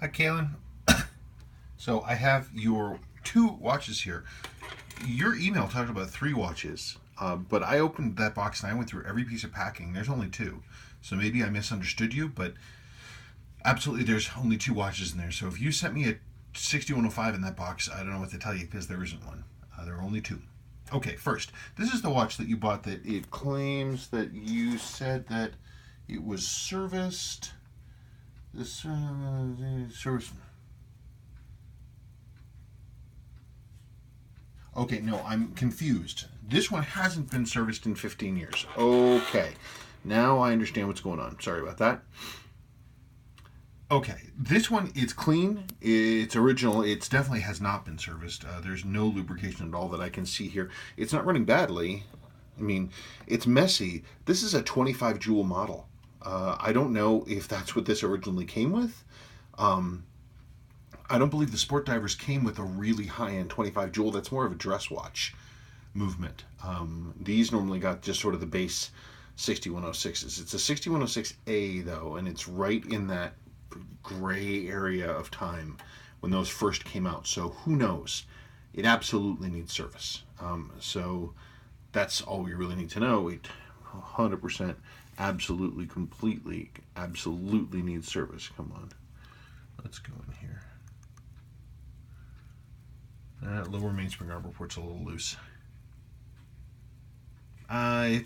Hi, Kaylin. So I have your two watches here. Your email talked about three watches, but I opened that box and I went through every piece of packing. There's only two. So maybe I misunderstood you, but absolutely there's only two watches in there. So if you sent me a 6105 in that box, I don't know what to tell you because there isn't one. There are only two. Okay, first, this is the watch that you bought that it claims that you said that it was serviced. This service. Okay, no, I'm confused. This one hasn't been serviced in 15 years. Okay, now I understand what's going on. Sorry about that. Okay, this one, it's clean. It's original. It definitely has not been serviced. There's no lubrication at all that I can see here. It's not running badly. I mean, it's messy. This is a 25 joule model. I don't know if that's what this originally came with. I don't believe the Sport Divers came with a really high-end 25 joule. That's more of a dress watch movement. These normally got just sort of the base 6106s. It's a 6106A though, and it's right in that gray area of time when those first came out. So who knows? It absolutely needs service. So that's all we really need to know. It 100%, absolutely, completely, absolutely needs service. Come on, let's go in here. That lower mainspring arbor port's a little loose. I'd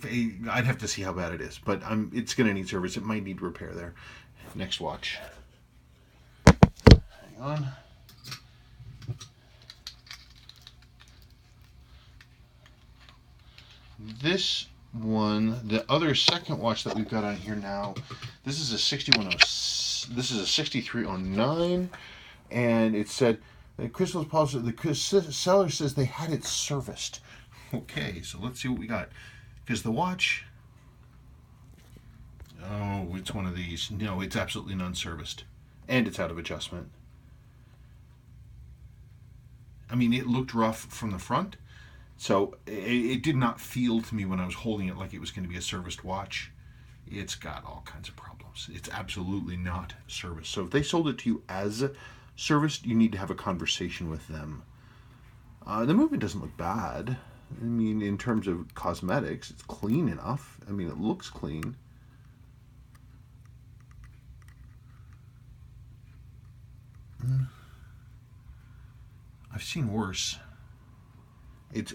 have to see how bad it is, but it's going to need service. It might need repair there. Next watch. Hang on. This one, the other second watch that we've got on here now, this is a 6106. This is a 6309, and it said the crystal's policy. The seller says they had it serviced. Okay, so let's see what we got. Because the watch, oh, it's one of these. No, it's absolutely non-serviced, and it's out of adjustment. I mean, it looked rough from the front, so it did not feel to me when I was holding it like it was going to be a serviced watch. It's got all kinds of problems. It's absolutely not serviced. So if they sold it to you as serviced, you need to have a conversation with them. The movement doesn't look bad. I mean, in terms of cosmetics, it's clean enough. I mean, it looks clean. I've seen worse.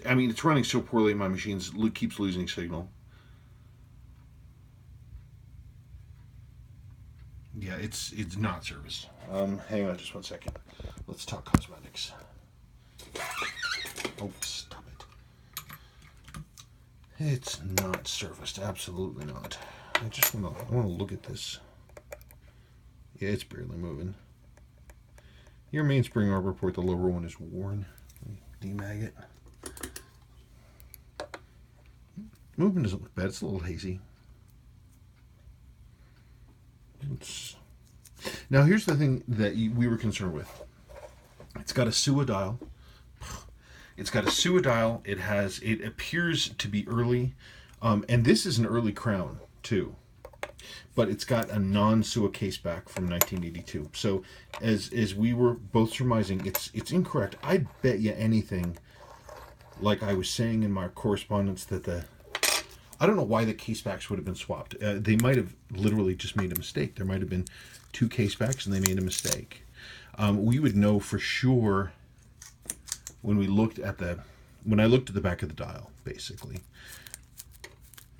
I mean, it's running so poorly. My machine keeps losing signal. Yeah, it's not serviced. Hang on just one second. Let's talk cosmetics. Oh, stop it. It's not serviced. Absolutely not. I want to look at this. Yeah, it's barely moving. Your mainspring arbor port, the lower one, is worn. Demag it. Movement doesn't look bad. It's a little hazy. Now here's the thing that we were concerned with. It's got a SUA dial. It appears to be early, and this is an early crown too, but it's got a non-SUA caseback from 1982. So as we were both surmising, it's incorrect. I'd bet you anything, like I was saying in my correspondence, that I don't know why the casebacks would have been swapped. They might have literally just made a mistake. There might have been two casebacks and they made a mistake. We would know for sure when I looked at the back of the dial, basically.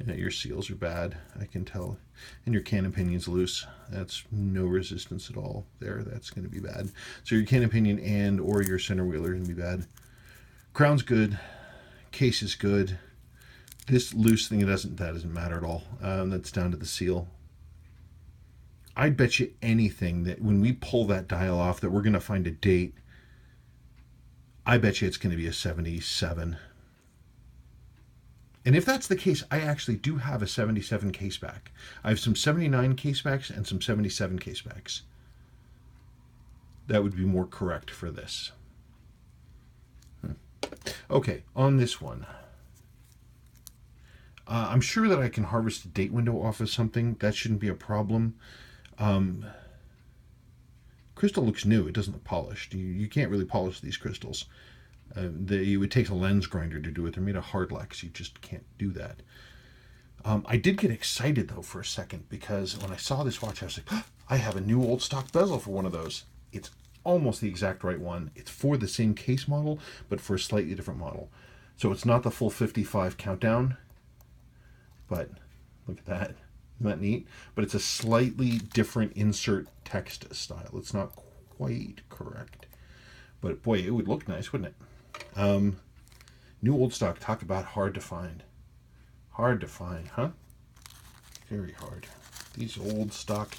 Yeah, your seals are bad, I can tell. And your cannon pinion's loose. That's no resistance at all there. That's going to be bad. So your cannon pinion or your center wheel are going to be bad. Crown's good. Case is good. This loose thing, that doesn't matter at all. That's down to the seal. I'd bet you anything that when we pull that dial off that we're going to find a date. I bet you it's going to be a 77. And if that's the case, I actually do have a 77 caseback. I have some 79 casebacks and some 77 casebacks. That would be more correct for this. Okay, on this one. I'm sure that I can harvest a date window off of something. That shouldn't be a problem. crystal looks new. It doesn't look polished. You can't really polish these crystals. It would take a lens grinder to do it. They're made of hard wax. You just can't do that. I did get excited though for a second, because when I saw this watch, I was like, oh, I have a new old stock bezel for one of those. It's almost the exact right one. It's for the same case model, but for a slightly different model. So it's not the full 55 countdown, but look at that. Isn't that neat? But it's a slightly different insert text style. It's not quite correct, but boy, it would look nice, wouldn't it? New old stock, talk about hard to find. Hard to find, huh? Very hard. These old stock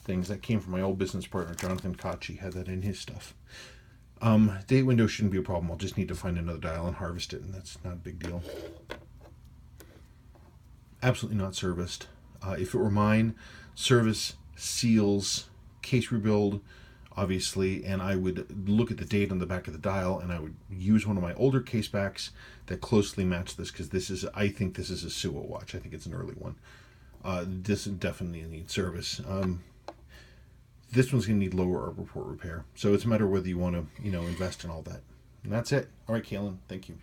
things, that came from my old business partner, Jonathan Koch, had that in his stuff. Date window shouldn't be a problem. I'll just need to find another dial and harvest it, and that's not a big deal. Absolutely not serviced. If it were mine, service, seals, case rebuild, obviously, and I would look at the date on the back of the dial, and I would use one of my older case backs that closely match this, because I think this is a Suo watch. I think it's an early one. This definitely needs service. This one's going to need lower arbor port repair. So it's a matter of whether you want to, invest in all that. And that's it. All right, Kaylin, thank you.